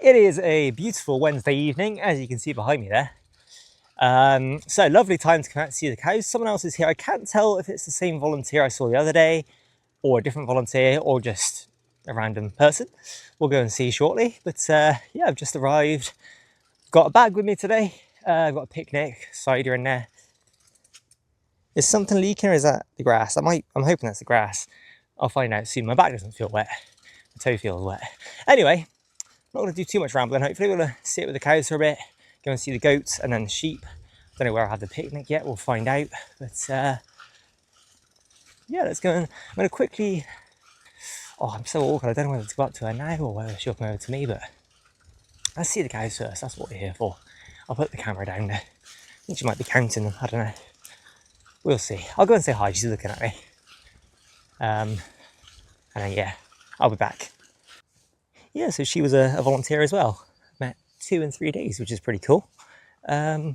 It is a beautiful Wednesday evening, as you can see behind me there. So lovely time to come out to see the cows. Someone else is here. I can't tell if it's the same volunteer I saw the other day, or a different volunteer, or just a random person. We'll go and see shortly. But yeah, I've just arrived. Got a bag with me today. I've got a picnic, cider in there. Is something leaking or is that the grass? I'm hoping that's the grass. I'll find out soon. My back doesn't feel wet. My toe feels wet. Anyway, not going to do too much rambling. Hopefully we're going to sit with the cows for a bit, go and see the goats and then the sheep. Don't know where I'll have the picnic yet. We'll find out. But yeah, let's go. I'm going to quickly... Oh, I'm so awkward. I don't know whether to go up to her now or whether she'll come over to me, but let's see the cows first. That's what we're here for. I'll put the camera down there. I think she might be counting them. I don't know. We'll see. I'll go and say hi. She's looking at me. And then, yeah, I'll be back. Yeah, so she was a volunteer as well. Met 2 and 3 days, which is pretty cool. But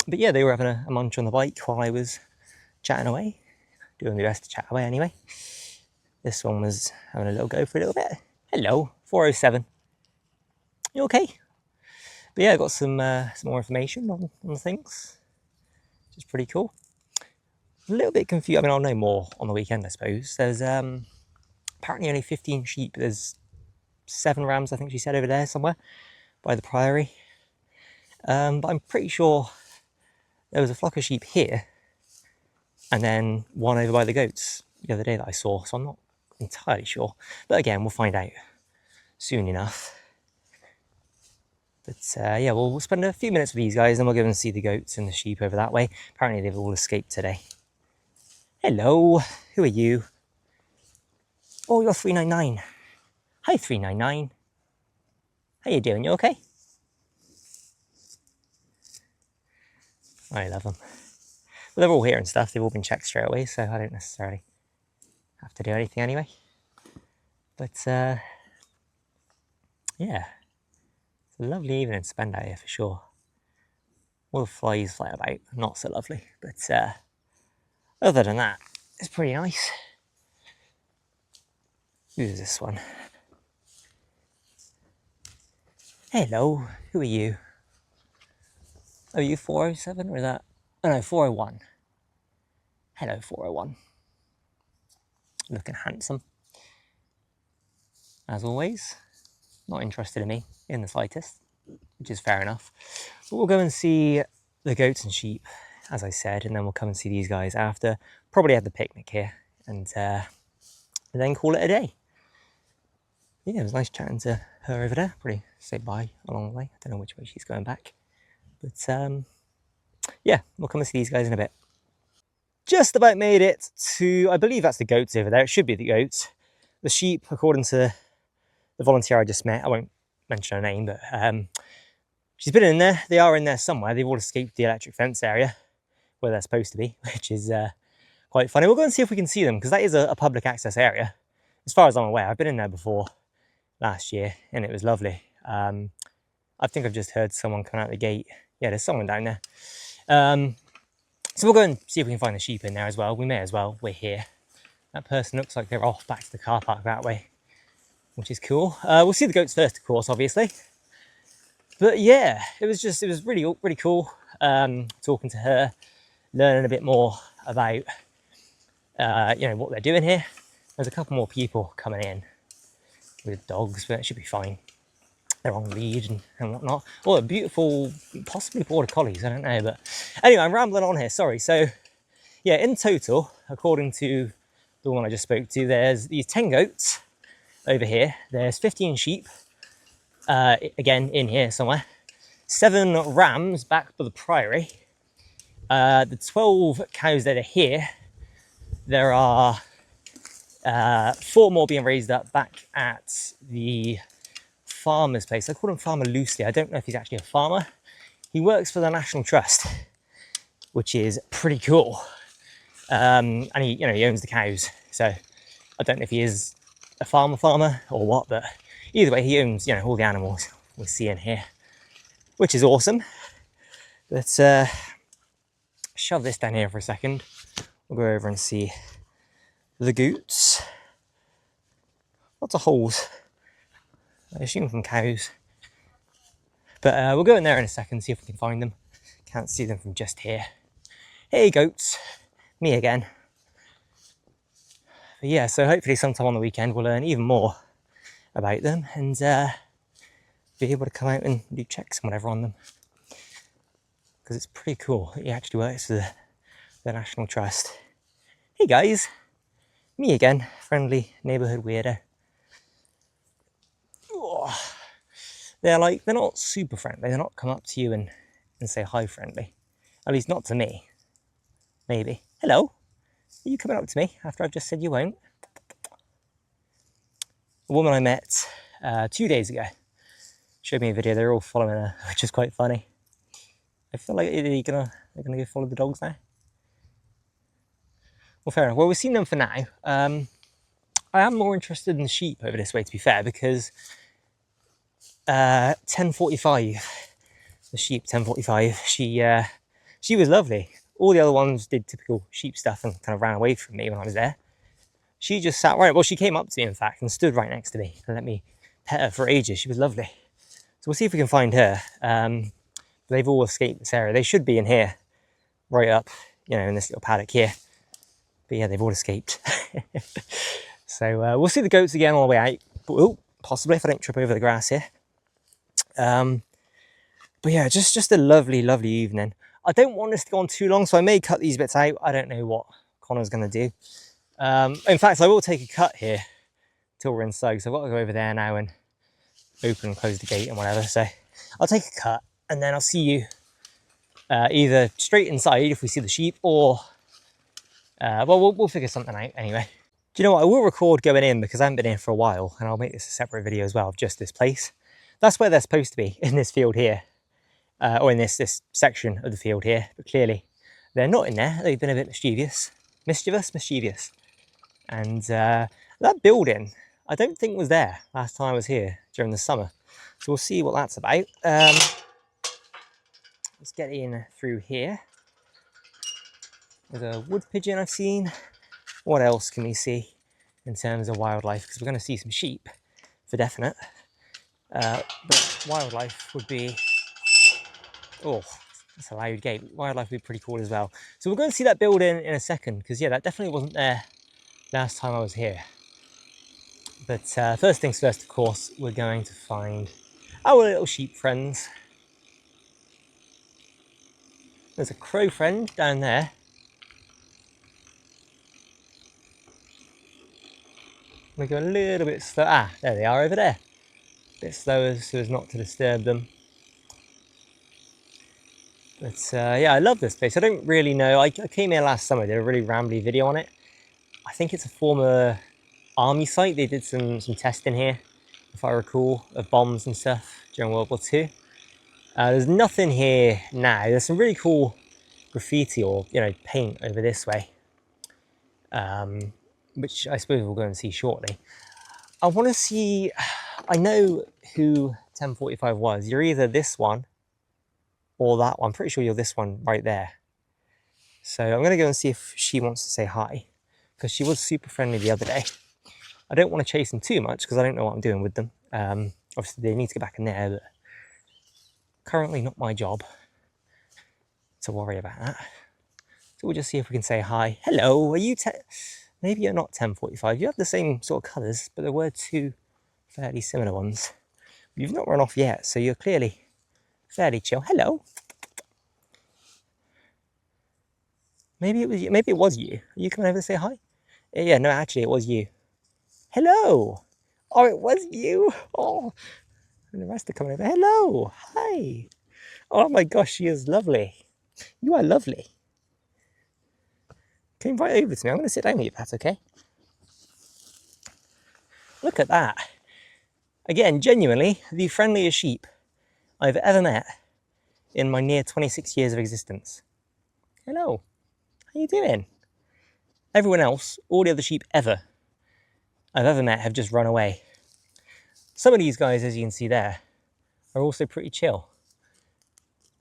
yeah, they were having a munch on the bike while I was chatting away. Doing my best to chat away anyway. This one was having a little go for a little bit. Hello, 407. You okay? But yeah, I got some more information on things, which is pretty cool. A little bit confused. I mean, I'll know more on the weekend, I suppose. There's apparently only 15 sheep. There's 7 rams, I think she said, over there somewhere by the priory. But I'm pretty sure there was a flock of sheep here and then one over by the goats the other day that I saw. So I'm not entirely sure. But again, we'll find out soon enough. But yeah, we'll spend a few minutes with these guys and we'll go and see the goats and the sheep over that way. Apparently they've all escaped today. Hello, who are you? Oh, you're 399. Hi, 399. How you doing? You okay? I love them. Well, they're all here and stuff. They've all been checked straight away, so I don't necessarily have to do anything anyway. But yeah, it's a lovely evening to spend out here for sure. All the flies fly about, not so lovely. But other than that, it's pretty nice. Who's this one? Hello, who are you? Are you 407 or is that? Oh no, 401. Hello, 401. Looking handsome. As always, not interested in me in the slightest, which is fair enough. But we'll go and see the goats and sheep, as I said, and then we'll come and see these guys after. Probably have the picnic here and then call it a day. Yeah, it was nice chatting to her over there. Probably say bye along the way. I don't know which way she's going back. But yeah, we'll come and see these guys in a bit. Just about made it to, I believe that's the goats over there. It should be the goats. The sheep, according to the volunteer I just met, I won't mention her name, but she's been in there. They are in there somewhere. They've all escaped the electric fence area where they're supposed to be, which is quite funny. We'll go and see if we can see them because that is a public access area. As far as I'm aware, I've been in there before last year and it was lovely. I think I've just heard someone come out the gate. Yeah, there's someone down there. So we'll go and see if we can find the sheep in there as well. We may as well. We're here. That person looks like they're off back to the car park that way, which is cool. We'll see the goats first, of course, obviously. But yeah, it was really cool talking to her, learning a bit more about you know, what they're doing here. There's a couple more people coming in with dogs, but it should be fine. They're on lead and whatnot. Oh, beautiful, possibly border collies, I don't know. But anyway, I'm rambling on here, sorry. So yeah, in total, according to the one I just spoke to, there's these 10 goats over here. There's 15 sheep, again, in here somewhere. 7 rams back by the priory. The 12 cows that are here, there are 4 more being raised up back at the farmer's place. I call him Farmer loosely. I don't know if he's actually a farmer. He works for the National Trust, which is pretty cool. And he, you know, he owns the cows. So I don't know if he is a farmer or what, but either way, he owns, you know, all the animals we see in here, which is awesome. But shove this down here for a second. We'll go over and see the goats. Lots of holes. I assume from cows. But we'll go in there in a second, see if we can find them. Can't see them from just here. Hey goats, me again. But yeah, so hopefully sometime on the weekend we'll learn even more about them and be able to come out and do checks and whatever on them. Because it's pretty cool. He actually works for the National Trust. Hey guys, me again, friendly neighbourhood weirdo. Oh, they're not super friendly. They're not come up to you and say hi friendly. At least not to me. Maybe. Hello. Are you coming up to me after I've just said you won't? A woman I met 2 days ago showed me a video. They're all following her, which is quite funny. I feel like they're gonna go follow the dogs now. Well, fair enough. Well, we've seen them for now. I am more interested in the sheep over this way, to be fair, because 1045, the sheep 1045, she was lovely. All the other ones did typical sheep stuff and kind of ran away from me when I was there. She just sat right, well, she came up to me, in fact, and stood right next to me and let me pet her for ages. She was lovely. So we'll see if we can find her. They've all escaped this area. They should be in here, right up, in this little paddock here. But yeah, they've all escaped. So we'll see the goats again on the way out. But, possibly if I don't trip over the grass here. But yeah, just a lovely, lovely evening. I don't want this to go on too long, so I may cut these bits out. I don't know what Connor's going to do. In fact, I will take a cut here till we're inside. So I've got to go over there now and open and close the gate and whatever. So I'll take a cut and then I'll see you either straight inside if we see the sheep or... well, we'll figure something out anyway. Do you know what? I will record going in because I haven't been here for a while, and I'll make this a separate video as well of just this place. That's where they're supposed to be, in this field here. Or in this section of the field here. But clearly they're not in there. They've been a bit mischievous. Mischievous. And that building, I don't think was there last time I was here during the summer. So we'll see what that's about. Let's get in through here. There's a wood pigeon I've seen. What else can we see in terms of wildlife? Because we're going to see some sheep for definite. But wildlife would be... Oh, that's a loud gate. Wildlife would be pretty cool as well. So we're going to see that building in a second. Because yeah, that definitely wasn't there last time I was here. But first things first, of course, we're going to find our little sheep friends. There's a crow friend down there. We go a little bit slow. Ah, there they are over there. A bit slower so as not to disturb them. But yeah, I love this place. I don't really know. I came here last summer, did a really rambly video on it. I think it's a former army site. They did some testing here, if I recall, of bombs and stuff during World War II. There's nothing here now. There's some really cool graffiti or paint over this way, which I suppose we'll go and see shortly. I want to see. I know who 1045 was. You're either this one or that one. I'm pretty sure you're this one right there. So I'm going to go and see if she wants to say hi, because she was super friendly the other day. I don't want to chase them too much because I don't know what I'm doing with them. Obviously they need to get back in there, but currently not my job to worry about that. So we'll just see if we can say hi. Hello, are you maybe you're not 1045. You have the same sort of colours, but there were two fairly similar ones. You've not run off yet, so you're clearly fairly chill. Hello. Maybe it was you. Maybe it was you. Are you coming over to say hi? Yeah, no, actually it was you. Hello. Oh, it was you. Oh, and the rest are coming over. Hello. Hi. Oh my gosh, she is lovely. You are lovely. Came right over to me. I'm going to sit down with you if that's okay. Look at that. Again, genuinely, the friendliest sheep I've ever met in my near 26 years of existence. Hello. How you doing? Everyone else, all the other sheep ever I've ever met have just run away. Some of these guys, as you can see there, are also pretty chill.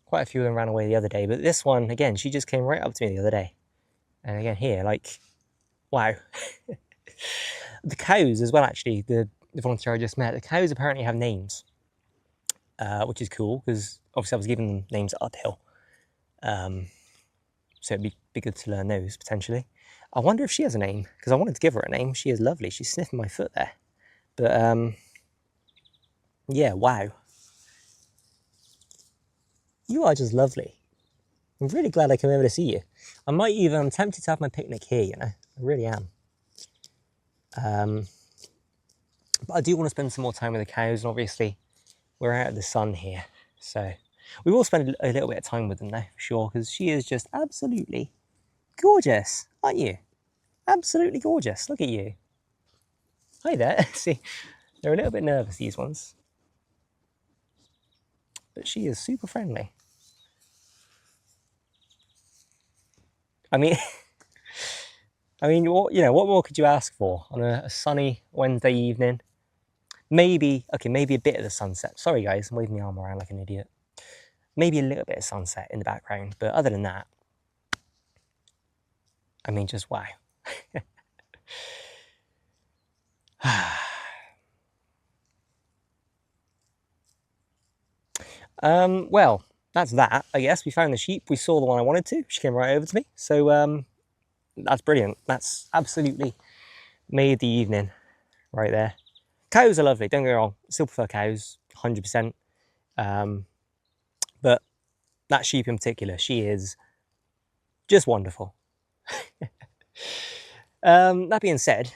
Quite a few of them ran away the other day, but this one, again, she just came right up to me the other day. And again here, like, wow. The cows as well, actually, the volunteer I just met, the cows apparently have names. which is cool because obviously I was giving them names at Uphill. So it'd be good to learn those potentially. I wonder if she has a name, because I wanted to give her a name. She is lovely. She's sniffing my foot there. But yeah, wow. You are just lovely. I'm really glad I came over to see you. I'm tempted to have my picnic here, you know. I really am. But I do want to spend some more time with the cows, and obviously we're out of the sun here. So we will spend a little bit of time with them now, for sure, because she is just absolutely gorgeous, aren't you? Absolutely gorgeous. Look at you. Hi there. See, they're a little bit nervous, these ones. But she is super friendly. I mean, what more could you ask for on a sunny Wednesday evening? Maybe a bit of the sunset. Sorry guys, I'm waving my arm around like an idiot. Maybe a little bit of sunset in the background, but other than that, I mean, just wow. Well, that's that, I guess. We found the sheep. We saw the one I wanted to. She came right over to me. So that's brilliant. That's absolutely made the evening right there. Cows are lovely, don't get me wrong. Still prefer cows, 100%. But that sheep in particular, she is just wonderful. That being said,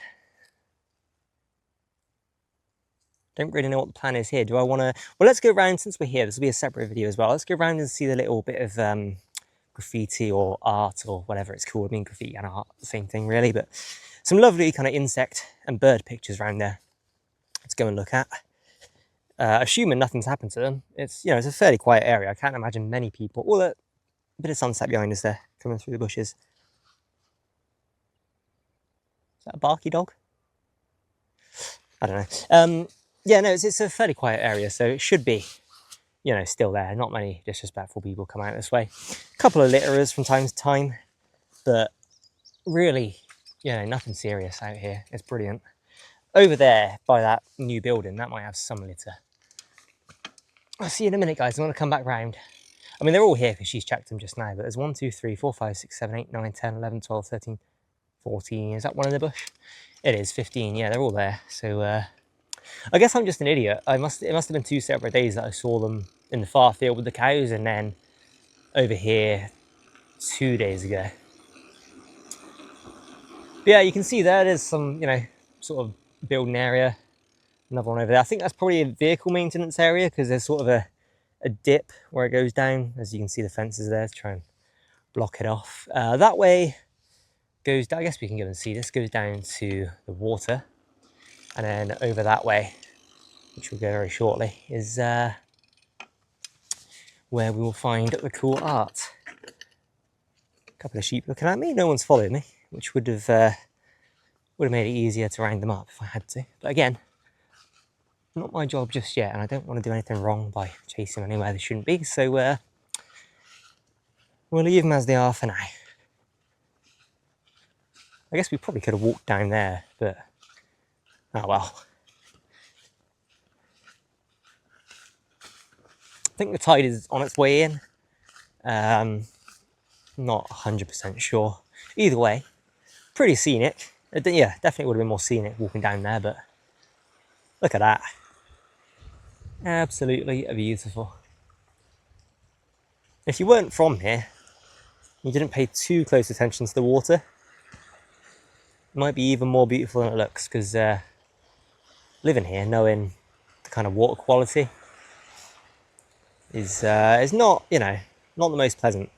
don't really know what the plan is here. Do I want to... Well, let's go around, since we're here, this will be a separate video as well. Let's go around and see the little bit of graffiti or art or whatever it's called. I mean, graffiti and art, the same thing really, but some lovely kind of insect and bird pictures around there. Let's go and look at. Assuming nothing's happened to them. It's, you know, it's a fairly quiet area. I can't imagine many people. Oh, look, a bit of sunset behind us there, coming through the bushes. Is that a barky dog? I don't know. Yeah, no, it's a fairly quiet area, so it should be, you know, still there. Not many disrespectful people come out this way. A couple of litterers from time to time, but really, you know, nothing serious out here. It's brilliant. Over there, by that new building, that might have some litter. I'll see you in a minute, guys. I'm going to come back round. I mean, they're all here because she's checked them just now, but there's 1, 2, 3, 4, 5, 6, 7, 8, 9, 10, 11, 12, 13, 14. Is that one in the bush? It is, 15. Yeah, they're all there. So I guess I'm just an idiot. It must have been 2 separate days that I saw them in the far field with the cows, and then over here 2 days ago. But yeah, you can see there's some, you know, sort of building area. Another one over there. I think that's probably a vehicle maintenance area because there's sort of a dip where it goes down. As you can see, the fences there to try and block it off. That way goes down, I guess we can go and see this, goes down to the water. And then over that way, which we'll go very shortly, is where we will find the cool art. A couple of sheep looking at me. No one's followed me, which would have made it easier to round them up if I had to. But again, not my job just yet, and I don't want to do anything wrong by chasing them anywhere they shouldn't be. So we'll leave them as they are for now. I guess we probably could have walked down there, but oh well. I think the tide is on its way in. Not 100% sure. Either way, pretty scenic. Yeah, definitely would have been more scenic walking down there, but look at that. Absolutely beautiful. If you weren't from here, you didn't pay too close attention to the water, it might be even more beautiful than it looks, because living here, knowing the kind of water quality is not, you know, not the most pleasant.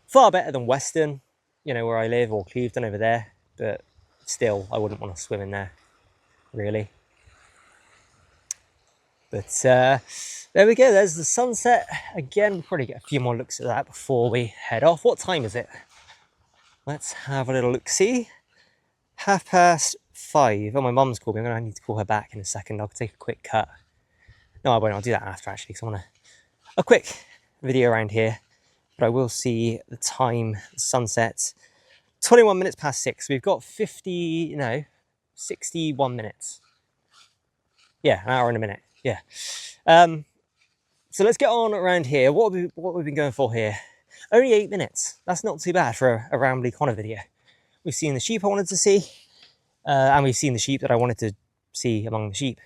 Far better than Western, you know, where I live, or Clevedon over there, but still, I wouldn't want to swim in there, really. But there we go, there's the sunset. Again, we'll probably get a few more looks at that before we head off. What time is it? Let's have a little look-see. 5:30. Oh, my mum's called me. I'm going to need to call her back in a second. I'll take a quick cut. No, I won't. I'll do that after, actually, because I want a quick video around here. But I will see the time, the sunset. 21 minutes past 6. We've got 61 minutes. Yeah, an hour and a minute. Yeah. so let's get on around here. What have we been going for here? Only 8 minutes. That's not too bad for a Rambly Connor video. We've seen the sheep I wanted to see, and we've seen the sheep that I wanted to see among the sheep.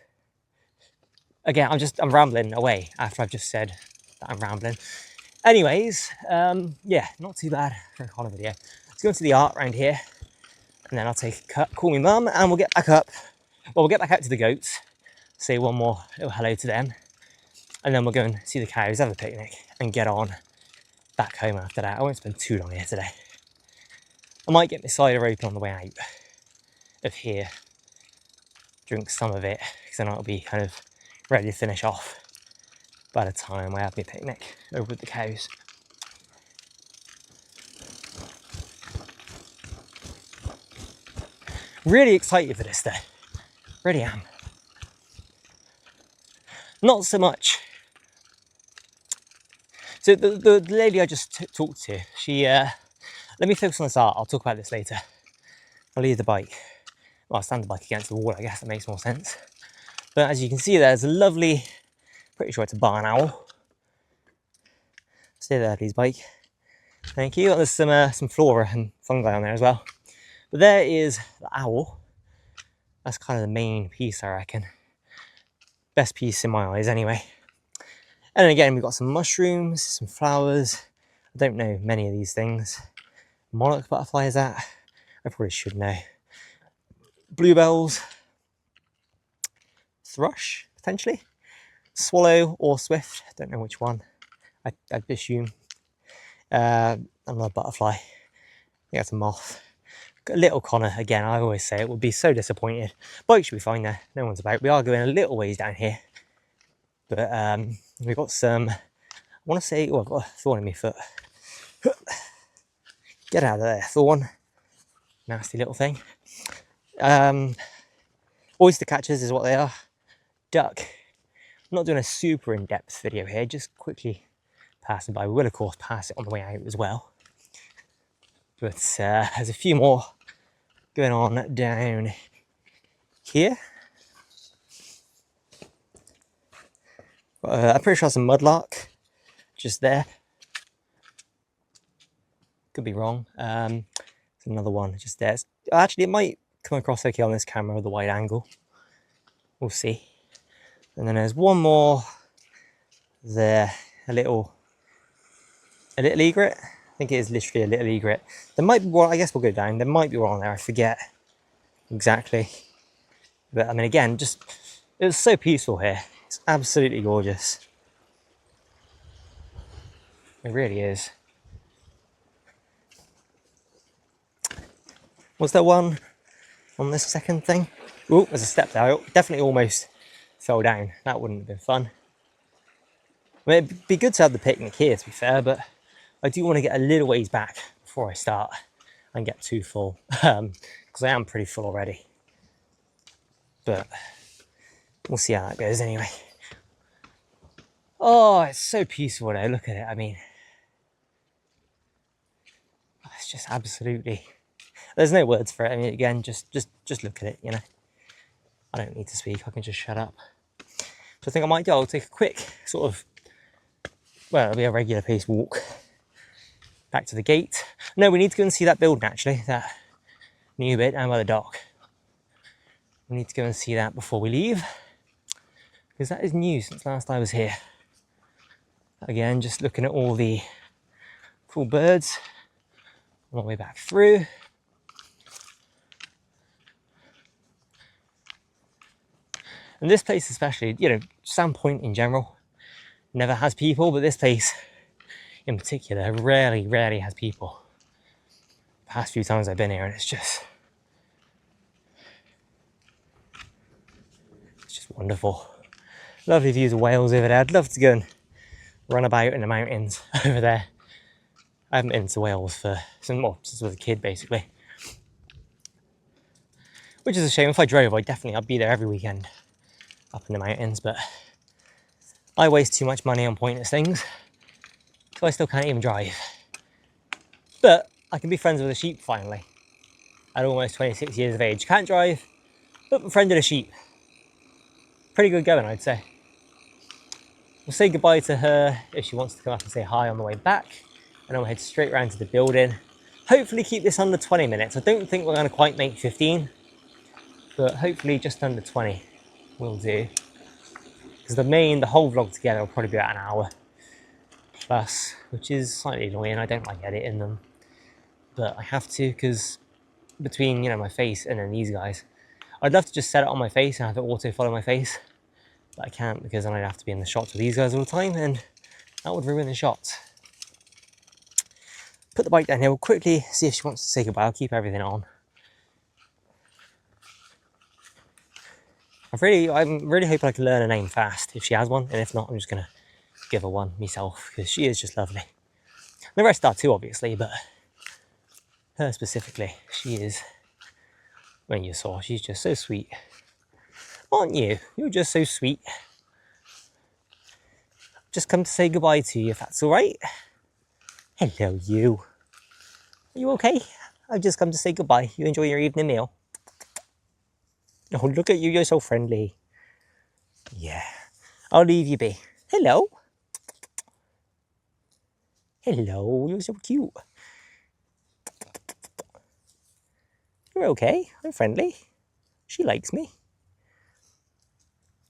Again, I'm rambling away after I've just said that I'm rambling. Anyways, yeah, not too bad for a Connor video. Let's go into the art around here, and then I'll take a cut, call me mum, and we'll get back up. Well, we'll get back out to the goats, say one more little hello to them, and then we'll go and see the cows, have a picnic, and get on back home after that. I won't spend too long here today. I might get my cider open on the way out of here, drink some of it, because then I'll be kind of ready to finish off by the time I have my picnic over with the cows. Really excited for this though, really am. Not so much. So the lady I just talked to, she, let me focus on this art, I'll talk about this later. I'll leave the bike, well I'll stand the bike against the wall, I guess that makes more sense. But as you can see there's a lovely, pretty sure it's a barn owl. Stay there please bike. Thank you. There's some flora and fungi on there as well. But there is the owl. That's kind of the main piece I reckon. Best piece in my eyes anyway. And then again we've got some mushrooms, some flowers. I don't know many of these things. Monarch butterfly is that? I probably should know. Bluebells. Thrush, potentially. Swallow or swift, don't know which one. I'd assume. Another butterfly. I think that's a moth. A little Connor, again, I always say it would be so disappointed. Bike should be fine there, no one's about. We are going a little ways down here. But we've got some, I want to say, oh, I've got a thorn in my foot. Get out of there, thorn. Nasty little thing. Oyster catchers is what they are. Duck. I'm not doing a super in-depth video here, just quickly passing by. We will of course pass it on the way out as well. But there's a few more going on down here. I'm pretty sure it's a mudlark just there. Could be wrong. There's another one just there. Actually, it might come across okay on this camera with the wide angle. We'll see. And then there's one more there, a little egret. I think it is literally a little egret. There might be one, I guess we'll go down. There might be one on there, I forget exactly. But I mean, again, just, it was so peaceful here. It's absolutely gorgeous. It really is. Was there one on this second thing? Oh, there's a step there. I definitely almost fell down. That wouldn't have been fun. I mean, it'd be good to have the picnic here, to be fair, but I do want to get a little ways back before I start and get too full, because I am pretty full already. But we'll see how that goes anyway. Oh, it's so peaceful though. Look at it. I mean, it's just absolutely. There's no words for it. I mean, again, just look at it. You know, I don't need to speak. I can just shut up. So I think I might do. I'll take a quick sort of, well, it'll be a regular pace walk back to the gate. No, we need to go and see that building actually, that new bit down by the dock. We need to go and see that before we leave, because that is new since last I was here. Again, just looking at all the cool birds all the way back through. And this place especially, you know, Sandpoint in general never has people, but this place in particular rarely has people. The past few times I've been here, and it's just wonderful. Lovely views of Wales over there. I'd love to go and run about in the mountains over there. I haven't been to Wales since I was a kid, basically. Which is a shame. If I drove, I'd be there every weekend up in the mountains, but I waste too much money on pointless things, so I still can't even drive. But I can be friends with a sheep finally, at almost 26 years of age. Can't drive, but befriended a sheep. Pretty good going, I'd say. we'll say goodbye to her if she wants to come up and say hi on the way back, and then we'll head straight around to the building. Hopefully keep this under 20 minutes. I don't think we're going to quite make 15, but hopefully just under 20 will do. Because the whole vlog together will probably be about an hour plus, which is slightly annoying. I don't like editing them, but I have to, because between, you know, my face and then these guys, I'd love to just set it on my face and have it auto follow my face, but I can't, because then I'd have to be in the shots with these guys all the time, and that would ruin the shots. Put the bike down here. We'll quickly see if she wants to say goodbye. I'll keep everything on. I'm really hoping I can learn her name fast if she has one, and if not, I'm just gonna give her one myself, because she is just lovely. The rest are too, obviously, but her specifically, she is. When you saw, she's just so sweet, aren't you? You're just so sweet. Just come to say goodbye to you, if that's all right. Hello, you. Are you okay? I've just come to say goodbye. You enjoy your evening meal? Oh, look at you. You're so friendly. Yeah. I'll leave you be. Hello. Hello. You're so cute. You're okay. I'm friendly. She likes me.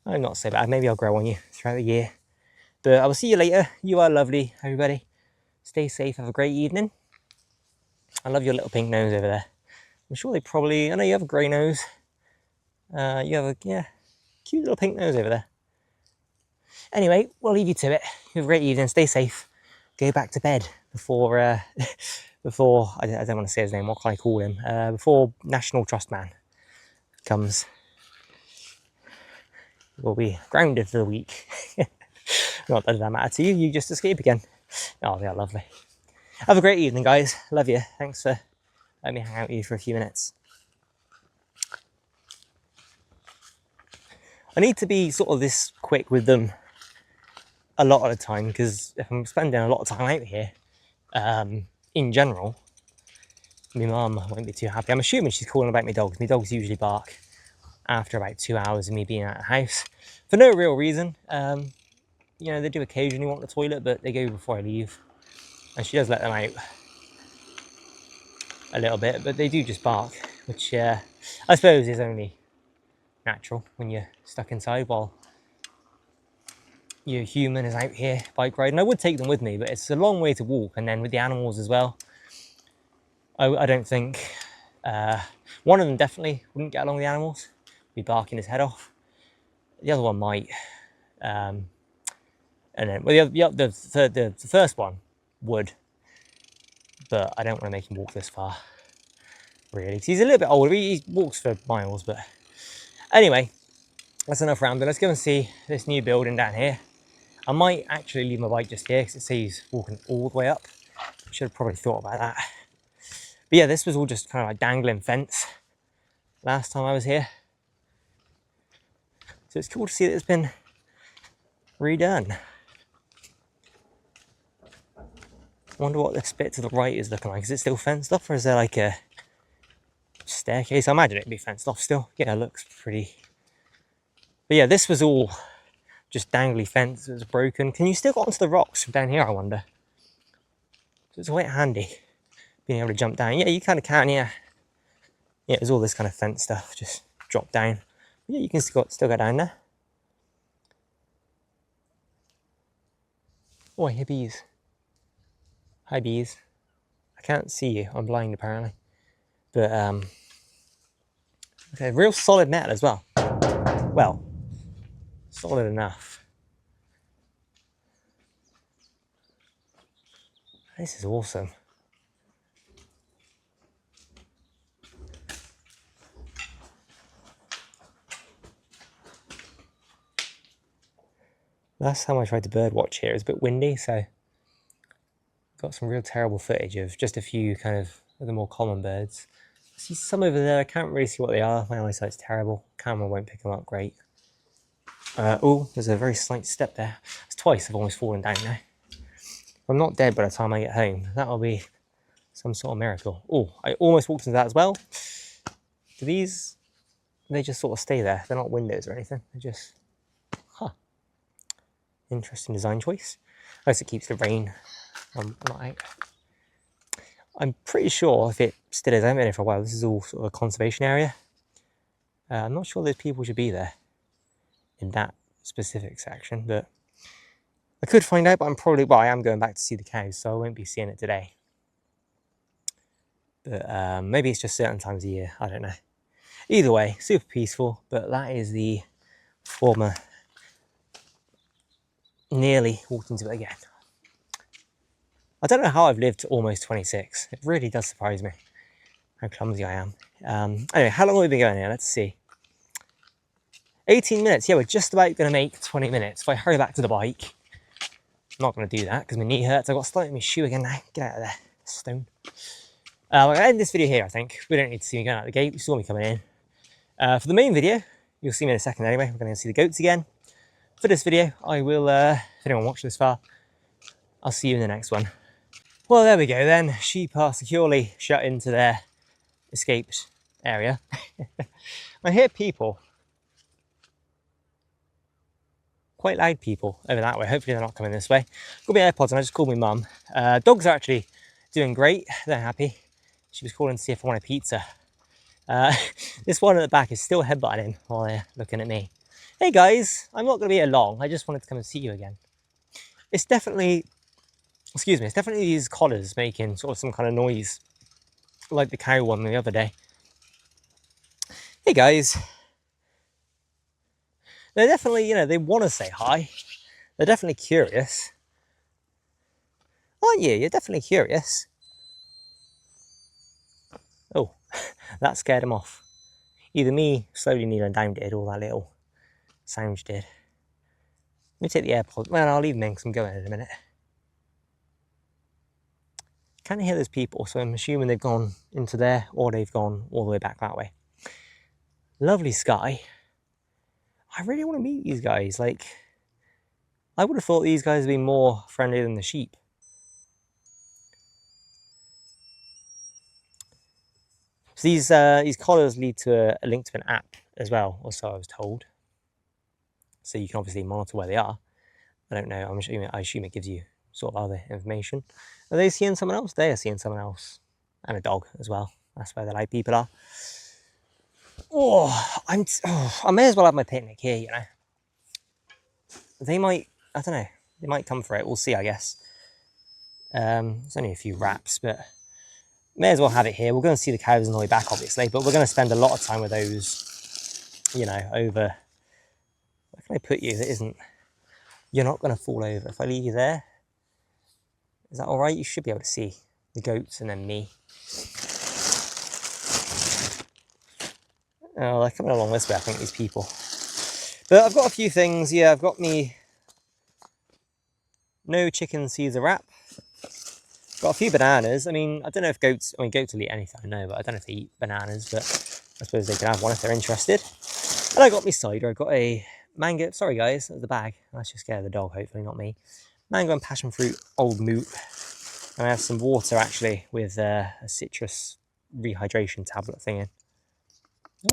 I'm not so bad. Maybe I'll grow on you throughout the year. But I will see you later. You are lovely, everybody. Stay safe. Have a great evening. I love your little pink nose over there. I'm sure they probably... I know you have a grey nose. You have a, yeah, cute little pink nose over there. Anyway, we'll leave you to it. You have a great evening. Stay safe. Go back to bed before... I don't want to say his name. What can I call him? Before National Trust Man comes. We'll be grounded for the week. Not that that matter to you. You just escape again. Oh, yeah, lovely. Have a great evening, guys. Love you. Thanks for letting me hang out with you for a few minutes. I need to be sort of this quick with them a lot of the time, because if I'm spending a lot of time out here, in general, my mum won't be too happy. I'm assuming she's calling about my dogs. My dogs usually bark after about 2 hours of me being out of the house for no real reason. You know, they do occasionally want the toilet, but they go before I leave. And she does let them out a little bit, but they do just bark, which I suppose is only natural when you're stuck inside while your human is out here bike riding. I would take them with me, but it's a long way to walk, and then with the animals as well, I don't think one of them definitely wouldn't get along with the animals, be barking his head off. The other one might, and then well, the first one would, but I don't want to make him walk this far, really, because he's a little bit older. He walks for miles, but anyway, that's enough rambling. Let's go and see this new building down here. I might actually leave my bike just here, because it says walking all the way up. Should have probably thought about that. But yeah, this was all just kind of like dangling fence last time I was here. So it's cool to see that it's been redone. I wonder what this bit to the right is looking like. Is it still fenced off, or is there like a staircase? I imagine it'd be fenced off still. Yeah, it looks pretty. But yeah, this was all just dangly fence that was broken. Can you still get onto the rocks from down here, I wonder? So it's quite handy being able to jump down. Yeah, you kind of can, yeah. Yeah, there's all this kind of fence stuff, just drop down. But yeah, you can still go down there. Oh, hey bees. Hi bees. I can't see you, I'm blind apparently. But okay, real solid net as well. Well, solid enough. This is awesome. Last time I tried to bird watch here, it was a bit windy, so got some real terrible footage of just a few kind of the more common birds. I see some over there. I can't really see what they are. My eyesight's terrible. Camera won't pick them up great. Oh, there's a very slight step there. It's twice I've almost fallen down now. If I'm not dead by the time I get home, that'll be some sort of miracle. Oh, I almost walked into that as well. Do these, they just sort of stay there? They're not windows or anything. They're just, huh. Interesting design choice. Plus it keeps the rain not out. I'm pretty sure if it still is, I haven't been here for a while, this is all sort of a conservation area. I'm not sure those people should be there in that specific section, but I could find out, but I'm probably, well, I am going back to see the cows, so I won't be seeing it today. But maybe it's just certain times of year, I don't know. Either way, super peaceful, but that is the former. Nearly walked into it again. I don't know how I've lived to almost 26. It really does surprise me how clumsy I am. Anyway, how long have we been going here? Let's see. 18 minutes. Yeah, we're just about going to make 20 minutes. If I hurry back to the bike, I'm not going to do that because my knee hurts. I've got slime in my shoe again now. Get out of there, stone. We're going to end this video here, I think. We don't need to see me going out the gate. You saw me coming in. For the main video, you'll see me in a second anyway. We're going to see the goats again. For this video, I will, if anyone watched this far, I'll see you in the next one. Well, there we go then. Sheep are securely shut into their escaped area. I hear people, quite loud people over that way. Hopefully they're not coming this way. Got my AirPods and I just called my mum. Dogs are actually doing great. They're happy. She was calling to see if I want a pizza. This one at the back is still headbutting while they're looking at me. Hey guys, I'm not going to be here long. I just wanted to come and see you again. It's definitely, excuse me, it's definitely these collars making sort of some kind of noise, like the cow one the other day. Hey guys. They're definitely, you know, they want to say hi. They're definitely curious. Aren't you? You're definitely curious. Oh, that scared him off. Either me slowly kneeling down did, or that little sound did. Let me take the AirPods. Well, I'll leave them in because I'm going in a minute. Can't hear those people, so I'm assuming they've gone into there or they've gone all the way back that way. Lovely sky. I really want to meet these guys. Like, I would have thought these guys would be more friendly than the sheep. So these collars lead to a link to an app as well, or so I was told. So you can obviously monitor where they are. I don't know. I assume it gives you sort of other information. Are they seeing someone else? They are seeing someone else, and a dog as well. That's where the loud people are. I may as well have my picnic here, you know. They might, I don't know, they might come for it. We'll see, I guess. It's only a few wraps, but may as well have it here. We're going to see the cows on the way back, obviously, but we're going to spend a lot of time with those, you know, over. Where can I put you that isn't, you're not going to fall over. If I leave you there, is that all right? You should be able to see the goats and then me. Oh, they're coming along this way, I think, these people. But I've got a few things. Yeah, I've got me no chicken Caesar wrap. Got a few bananas. I mean, I don't know if goats will eat anything, I know, but I don't know if they eat bananas, but I suppose they can have one if they're interested. And I got me cider. I got a mango, sorry guys, that was the bag. I should scare the dog, hopefully, not me. Mango and passion fruit, old moot. And I have some water, actually, with a citrus rehydration tablet thing in.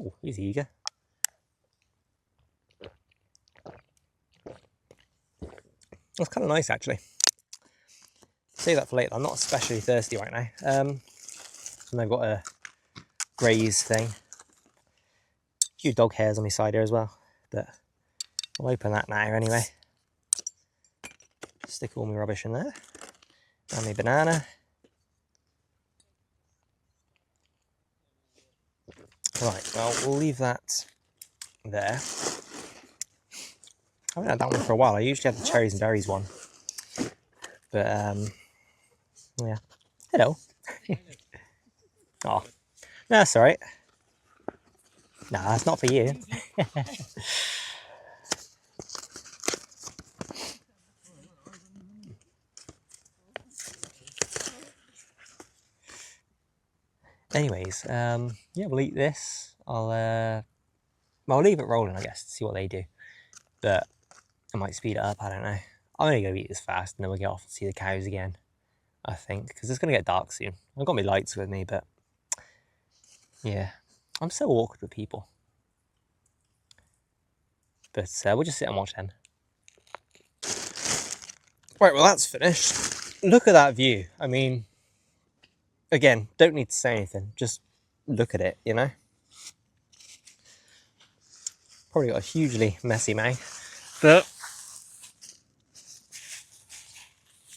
Oh, he's eager. That's kind of nice, actually. Save that for later. I'm not especially thirsty right now. And I've got a graze thing. A few dog hairs on my cider as well, but I'll open that now anyway. Stick all my rubbish in there. And my banana. Right, well, we'll leave that there. I haven't had that one for a while. I usually have the cherries and berries one. But, yeah. Hello. Oh, no, that's all right. No, that's not for you. Anyways, yeah, we'll eat this. I'll leave it rolling, I guess, to see what they do. But I might speed it up, I don't know. I'm only going to eat this fast and then we'll get off and see the cows again, I think, because it's going to get dark soon. I've got my lights with me, but yeah, I'm so awkward with people. But we'll just sit and watch them. Right, well that's finished. Look at that view. I mean, again, don't need to say anything. Just look at it, you know? Probably got a hugely messy mouth. But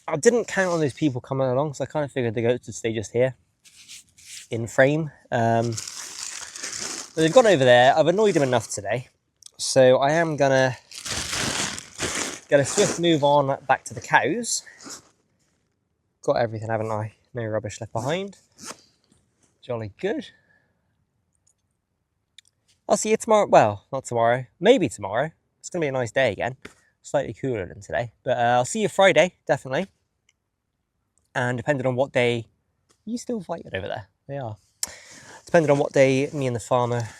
I didn't count on those people coming along, so I kind of figured the goats would stay just here in frame. But they've gone over there. I've annoyed them enough today, so I am gonna get a swift move on back to the cows. Got everything, haven't I? No rubbish left behind. Jolly good. I'll see you tomorrow. Well, not tomorrow. Maybe tomorrow. It's gonna be a nice day again. Slightly cooler than today, but I'll see you Friday, definitely. And depending on what day, you still fighting over there? They are. Depending on what day me and the farmer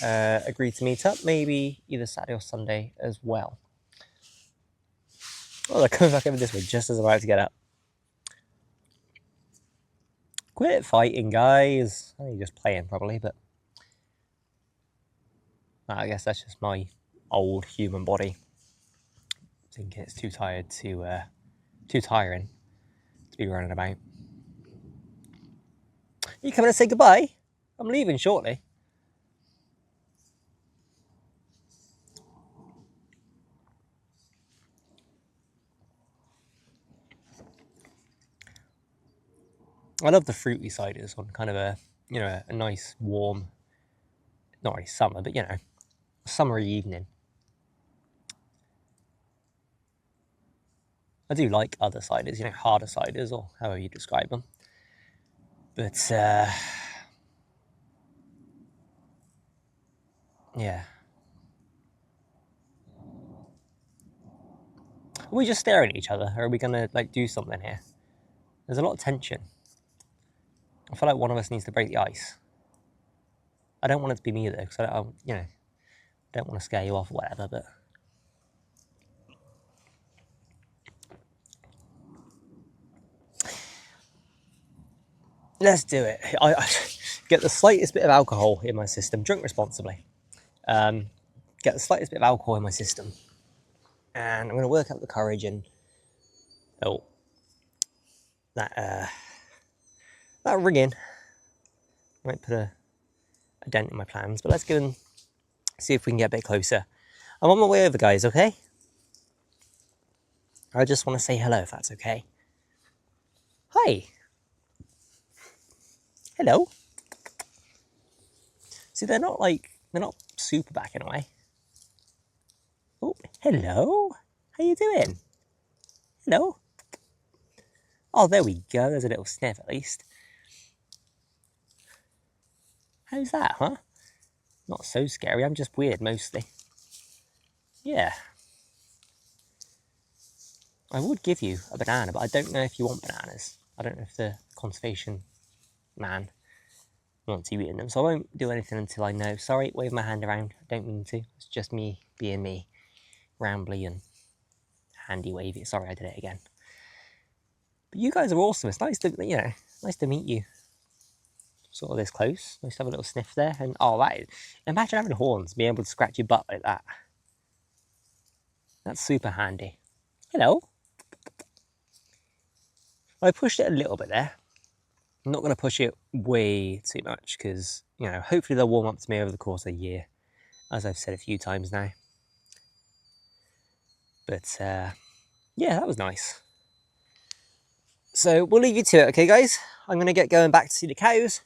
agree to meet up, maybe either Saturday or Sunday as well. Oh, they're coming back over this way just as I'm about to get up. Quit fighting, guys. I think you're just playing probably, but I guess that's just my old human body thinking it's too tiring to be running about. You coming to say goodbye? I'm leaving shortly. I love the fruity ciders on kind of a, you know, a nice warm, not really summer, but you know, summery evening. I do like other ciders, you know, harder ciders or however you describe them. But yeah. Are we just staring at each other, or are we gonna like do something here? There's a lot of tension. I feel like one of us needs to break the ice. I don't want it to be me though, because I you know, don't want to scare you off or whatever. But let's do it. I get the slightest bit of alcohol in my system. Drink responsibly. Get the slightest bit of alcohol in my system, and I'm going to work up the courage and that ringing might put a dent in my plans. But let's go and see if we can get a bit closer. I'm on my way over, guys. Okay. I just want to say hello, if that's okay. Hi. Hello. See, they're not super backing away. Oh, hello. How you doing? Hello. Oh, there we go. There's a little sniff at least. How's that, huh? Not so scary. I'm just weird mostly. Yeah. I would give you a banana, but I don't know if you want bananas. I don't know if the conservation man wants you eating them, so I won't do anything until I know. Sorry, wave my hand around. I don't mean to. It's just me being me, rambly and handy wavy. Sorry, I did it again. But you guys are awesome. It's nice to, you know, nice to meet you. Sort of this close. Nice to have a little sniff there. And oh, imagine having horns, being able to scratch your butt like that. That's super handy. Hello. I pushed it a little bit there. I'm not going to push it way too much because, you know, hopefully they'll warm up to me over the course of a year, as I've said a few times now. But yeah, that was nice. So we'll leave you to it, okay, guys? I'm going to get going back to see the cows.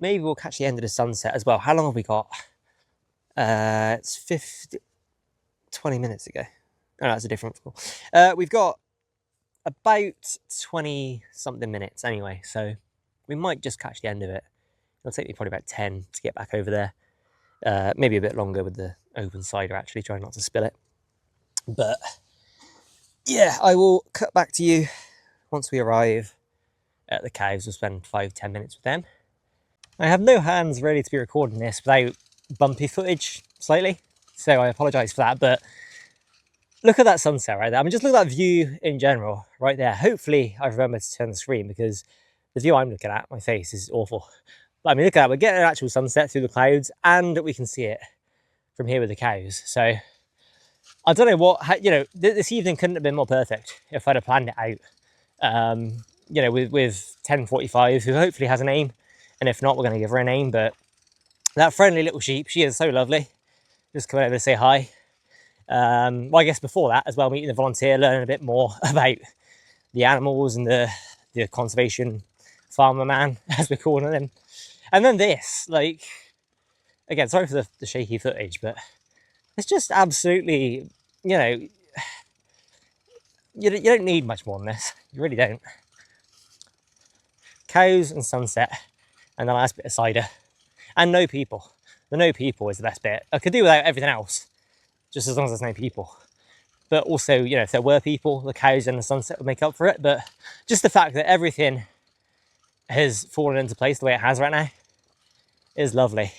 Maybe we'll catch the end of the sunset as well. How long have we got? It's 20 minutes ago. Oh, that's a different call. We've got about 20 something minutes anyway, so we might just catch the end of it. It'll take me probably about 10 to get back over there. Maybe a bit longer with the open cider, actually, trying not to spill it. But yeah, I will cut back to you once we arrive at the cows. We'll spend 5-10 minutes with them. I have no hands ready to be recording this without bumpy footage slightly, so I apologise for that, but look at that sunset right there. I mean, just look at that view in general right there. Hopefully I've remembered to turn the screen because the view I'm looking at, my face is awful. But I mean, look at that, we're getting an actual sunset through the clouds and we can see it from here with the cows. So I don't know what, you know, this evening couldn't have been more perfect if I'd have planned it out. You know, with 10:45, who hopefully has a name, and if not, we're going to give her a name. But that friendly little sheep, she is so lovely. Just coming over to say hi. Well, I guess before that as well, meeting the volunteer, learning a bit more about the animals and the conservation farmer man, as we're calling him. And then this, like, again, sorry for the shaky footage, but it's just absolutely, you know, you don't need much more than this. You really don't. Cows and sunset, and the last bit of cider, and no people. The no people is the best bit. I could do without everything else, just as long as there's no people. But also, you know, if there were people, the cows and the sunset would make up for it. But just the fact that everything has fallen into place the way it has right now is lovely.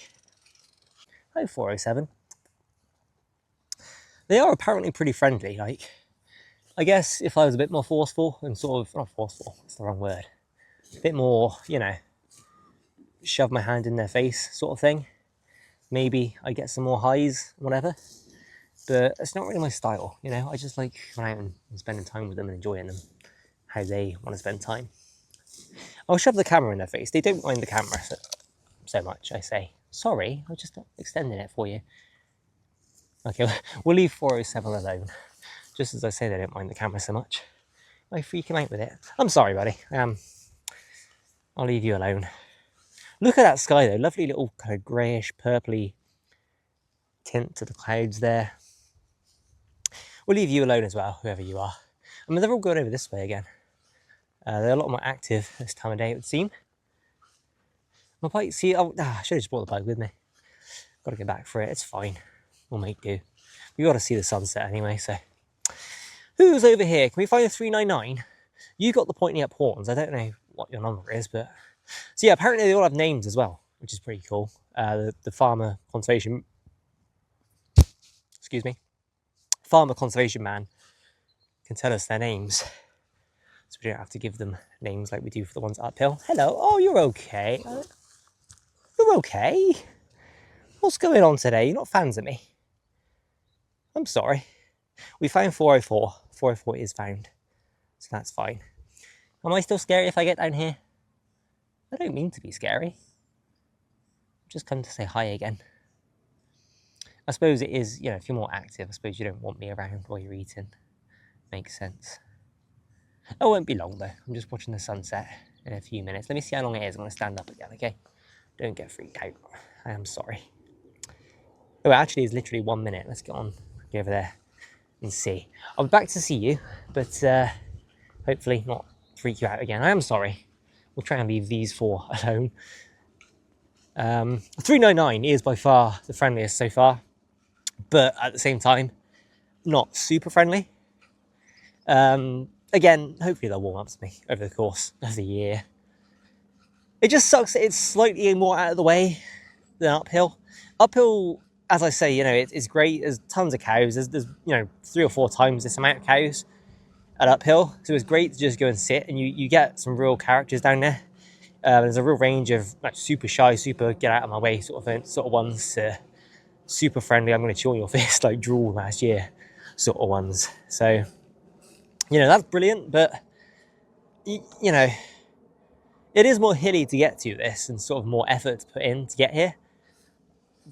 Oh, 407. They are apparently pretty friendly. Like, I guess if I was a bit more forceful and sort of, not forceful, it's the wrong word, a bit more, you know, shove my hand in their face sort of thing, maybe I get some more highs, whatever. But it's not really my style, you know. I just like going out and spending time with them and enjoying them, how they want to spend time. I'll shove the camera in their face. They don't mind the camera so much, I say. Sorry, I'm just extending it for you. Okay, we'll leave 407 alone. Just as I say, they don't mind the camera so much. I freak him out with it. I'm sorry, buddy. I'll leave you alone. Look at that sky, though. Lovely little kind of greyish, purpley tint to the clouds there. We'll leave you alone as well, whoever you are. I mean, they're all going over this way again. They're a lot more active this time of day, it would seem. My bike, see, I should have just brought the bike with me. Got to go back for it. It's fine. We'll make do. We got to see the sunset anyway, so. Who's over here? Can we find a 399? You got the pointing up horns. I don't know what your number is, but... So yeah, apparently they all have names as well, which is pretty cool. The farmer conservation... Excuse me. Farmer conservation man can tell us their names. So we don't have to give them names like we do for the ones uphill. Hello. Oh, you're okay. You're okay. What's going on today? You're not fans of me. I'm sorry. We found 404. 404 is found. So that's fine. Am I still scary if I get down here? I don't mean to be scary. I've just come to say hi again. I suppose it is, you know, if you're more active, I suppose you don't want me around while you're eating. Makes sense. I won't be long though. I'm just watching the sunset in a few minutes. Let me see how long it is. I'm going to stand up again, okay? Don't get freaked out. I am sorry. Oh, actually, it's literally 1 minute. Let's get on, go over there and see. I'll be back to see you, but hopefully not freak you out again. I am sorry. We'll try and leave these four alone. 399 is by far the friendliest so far, but at the same time, not super friendly. Again, hopefully they'll warm up to me over the course of the year. It just sucks that it's slightly more out of the way than uphill. Uphill, as I say, you know, it's great. There's tons of cows. There's you know, 3 or 4 times this amount of cows at uphill. So it's great to just go and sit, and you get some real characters down there. There's a real range of like super shy, super get out of my way sort of ones, super friendly, I'm going to chew on your fist like Drool last year sort of ones. So, you know, that's brilliant, but, you know, it is more hilly to get to this and sort of more effort to put in to get here.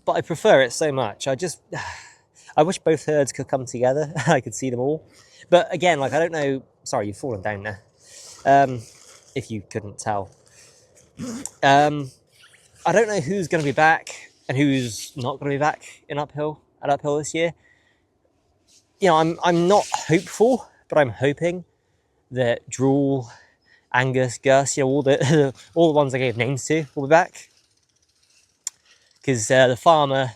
But I prefer it so much. I wish both herds could come together. I could see them all. But again, like, I don't know. Sorry, you've fallen down there. If you couldn't tell. I don't know who's going to be back and who's not going to be back at uphill this year. You know, I'm not hopeful, but I'm hoping that Drool, Angus, Gus, you know, all the ones I gave names to will be back. Because the farmer,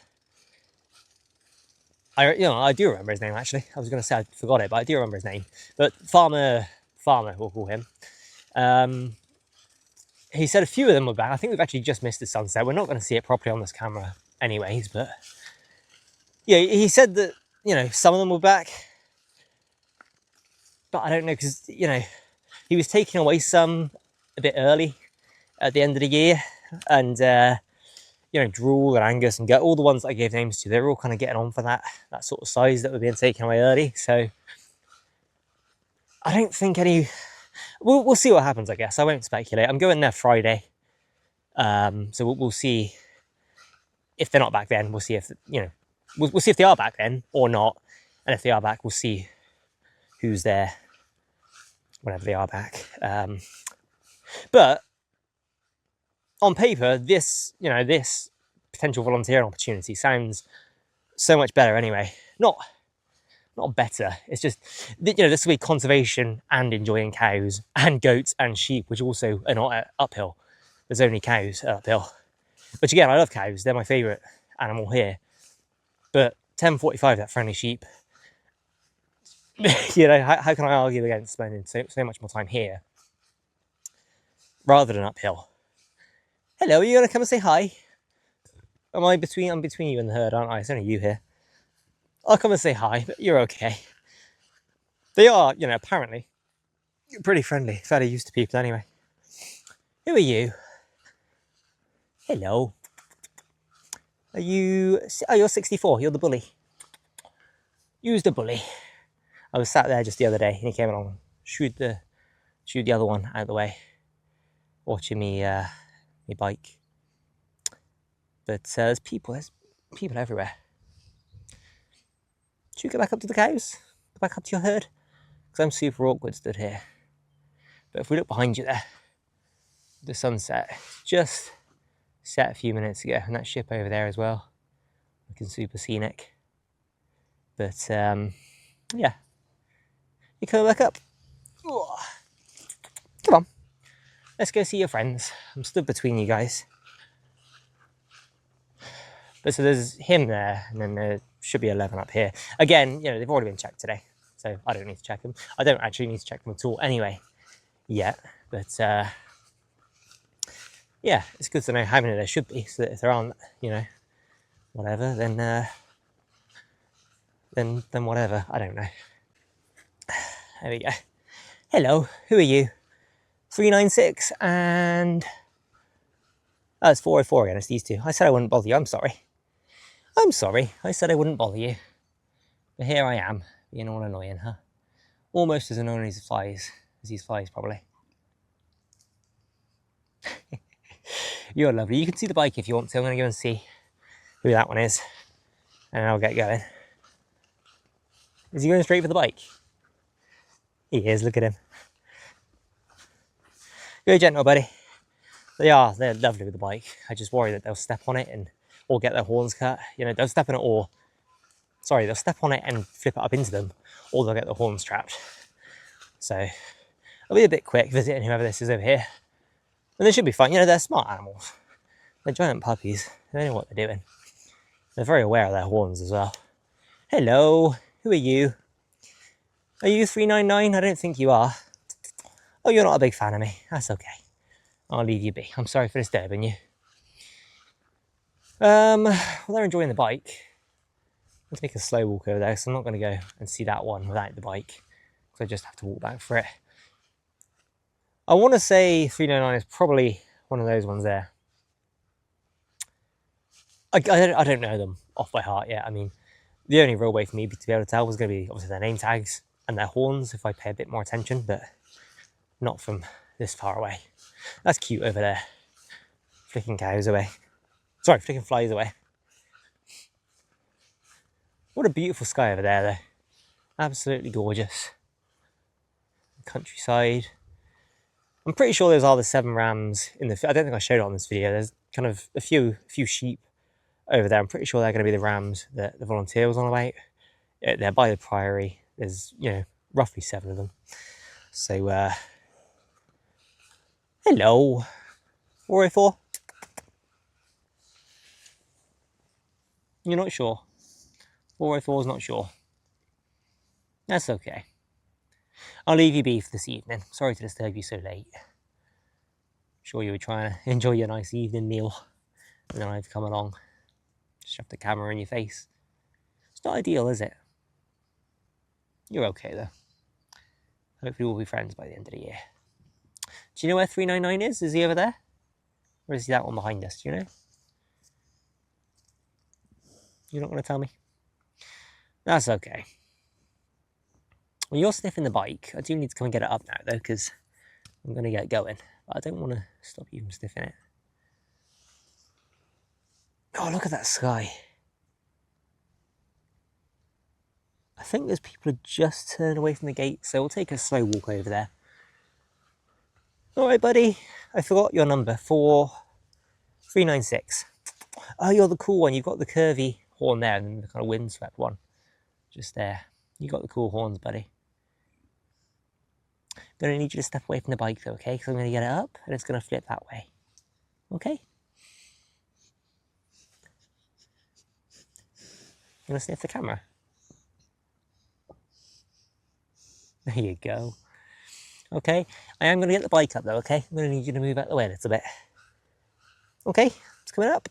I do remember his name actually. I was going to say I forgot it, but I do remember his name. But farmer, we'll call him. He said a few of them were back. I think we've actually just missed the sunset. We're not going to see it properly on this camera anyways, but yeah, he said that, you know, some of them were back. But I don't know, because, you know, he was taking away some a bit early at the end of the year. And, you know, Drool and Angus and Gut, all the ones that I gave names to, they're all kind of getting on for that sort of size that were being taken away early. So I don't think any. We'll see what happens, I guess. I won't speculate. I'm going there Friday. So we'll see if they're not back then. We'll see if, you know, we'll see if they are back then or not. And if they are back, we'll see who's there whenever they are back. But on paper, this, you know, this potential volunteering opportunity sounds so much better anyway. Not better. It's just, you know, this will be conservation and enjoying cows and goats and sheep, which also are not uphill. There's only cows uphill. But again, I love cows. They're my favourite animal here. But 10:45, that friendly sheep, you know, how can I argue against spending so much more time here rather than uphill? Hello, are you going to come and say hi? I'm between you and the herd, aren't I? It's only you here. I'll come and say hi, but you're okay. They are, you know, apparently pretty friendly, fairly used to people anyway. Who are you? Hello. Are you... Oh, you're 64. You're the bully. You's the bully. I was sat there just the other day and he came along and shooed the other one out of the way, watching me bike. But there's people everywhere. Should you go back up to the cows? Go back up to your herd? Because I'm super awkward stood here. But if we look behind you there, the sunset just set a few minutes ago, and that ship over there as well, looking super scenic. But yeah, you come back up. Ooh. Come on, let's go see your friends. I'm stood between you guys. But so there's him there, and then there should be 11 up here. Again, you know, they've already been checked today, so I don't need to check them. I don't actually need to check them at all anyway, yet. But yeah, it's good to know how many there should be, so that if there aren't, you know, whatever, then whatever, I don't know. There we go. Hello, who are you? 396 and... Oh, it's 404 again, it's these two. I said I wouldn't bother you, I'm sorry. I'm sorry, I said I wouldn't bother you. But here I am, being all annoying, huh? Almost as annoying as these flies, probably. You're lovely. You can see the bike if you want to. I'm going to go and see who that one is. And I'll get going. Is he going straight for the bike? He is, look at him. Go gentle, buddy. They're lovely with the bike. I just worry that they'll step on it or get their horns cut. You know, they'll step on it they'll step on it and flip it up into them, or they'll get the horns trapped. So I'll be a bit quick visiting whoever this is over here. And they should be fine. You know, they're smart animals. They're giant puppies. They know what they're doing. They're very aware of their horns as well. Hello, who are you? Are you 399? I don't think you are. Oh, you're not a big fan of me. That's okay. I'll leave you be. I'm sorry for disturbing you. Well, they're enjoying the bike. Let's make a slow walk over there, so I'm not going to go and see that one without the bike, because I just have to walk back for it. I want to say 399 is probably one of those ones there. I don't know them off by heart yet. I mean, the only real way for me to be able to tell was going to be obviously their name tags and their horns if I pay a bit more attention, but not from this far away. That's cute over there. Flicking cows away. Sorry, flicking flies away. What a beautiful sky over there, though. Absolutely gorgeous. Countryside. I'm pretty sure those are the 7 rams in the... I don't think I showed it on this video. There's kind of a few sheep over there. I'm pretty sure they're going to be the rams that the volunteer was on about. They're by the priory. There's, you know, roughly 7 of them. So, hello. 404. You're not sure? 404 is not sure. That's okay. I'll leave you be for this evening. Sorry to disturb you so late. I'm sure you were trying to enjoy your nice evening meal. And then I've come along. Shove the camera in your face. It's not ideal, is it? You're okay, though. Hopefully we'll be friends by the end of the year. Do you know where 399 is? Is he over there? Or is he that one behind us? Do you know? You're not going to tell me? That's okay. Well, you're sniffing the bike. I do need to come and get it up now, though, because I'm going to get going. But I don't want to stop you from sniffing it. Oh, look at that sky. I think those people have just turned away from the gate, so we'll take a slow walk over there. All right, buddy. I forgot your number. 4396. Oh, you're the cool one. You've got the curvy horn there and then the kind of windswept one just there. You got the cool horns, buddy. I'm going to need you to step away from the bike, though, okay? Because I'm going to get it up and it's going to flip that way. Okay? You want to sniff the camera? There you go. Okay, I am going to get the bike up though, okay? I'm going to need you to move out the way a little bit. Okay, it's coming up.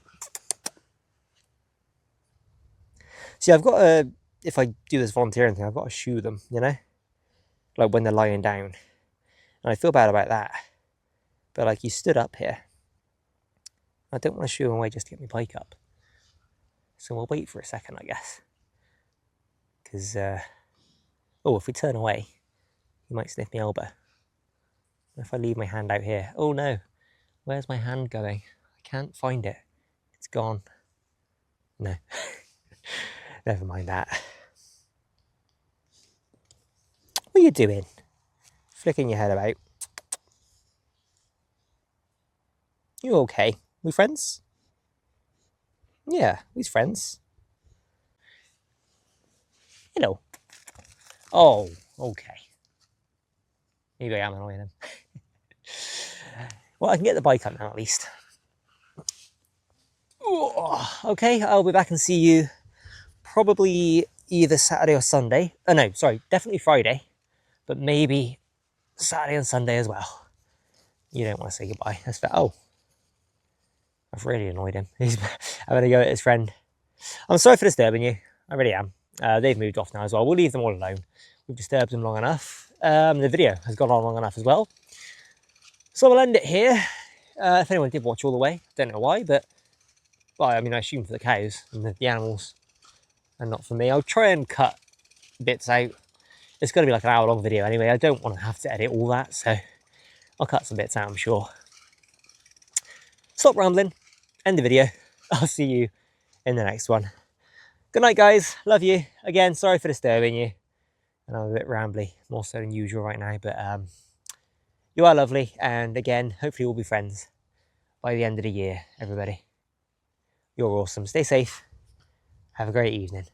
See, I've got to, if I do this volunteering thing, I've got to shoe them, you know? Like when they're lying down. And I feel bad about that. But like, you stood up here. I don't want to shoo them away just to get my bike up. So we'll wait for a second, I guess. Because, oh, if we turn away, you might sniff my elbow. If I leave my hand out here. Oh no, where's my hand going? I can't find it. It's gone. No, never mind that. What are you doing? Flicking your head about. You okay? We friends? Yeah, we's friends. Hello. Oh, okay. Maybe I am annoying him. Well, I can get the bike up now at least. Ooh, okay, I'll be back and see you probably either Saturday or Sunday. Oh no, sorry, definitely Friday, but maybe Saturday and Sunday as well. You don't want to say goodbye. That's fair. Oh, I've really annoyed him. I'm going to go at his friend. I'm sorry for disturbing you. I really am. They've moved off now as well. We'll leave them all alone. We've disturbed them long enough. The video has gone on long enough as well. So we'll end it here. If anyone did watch all the way, don't know why, but well, I mean, I assume for the cows and the animals and not for me. I'll try and cut bits out. It's going to be like an hour long video anyway. I don't want to have to edit all that, so I'll cut some bits out, I'm sure. Stop rambling. End the video. I'll see you in the next one. Good night, guys. Love you. Again, sorry for disturbing you. And I'm a bit rambly, more so than usual right now, but you are lovely. And again, hopefully we'll be friends by the end of the year, everybody. You're awesome. Stay safe. Have a great evening.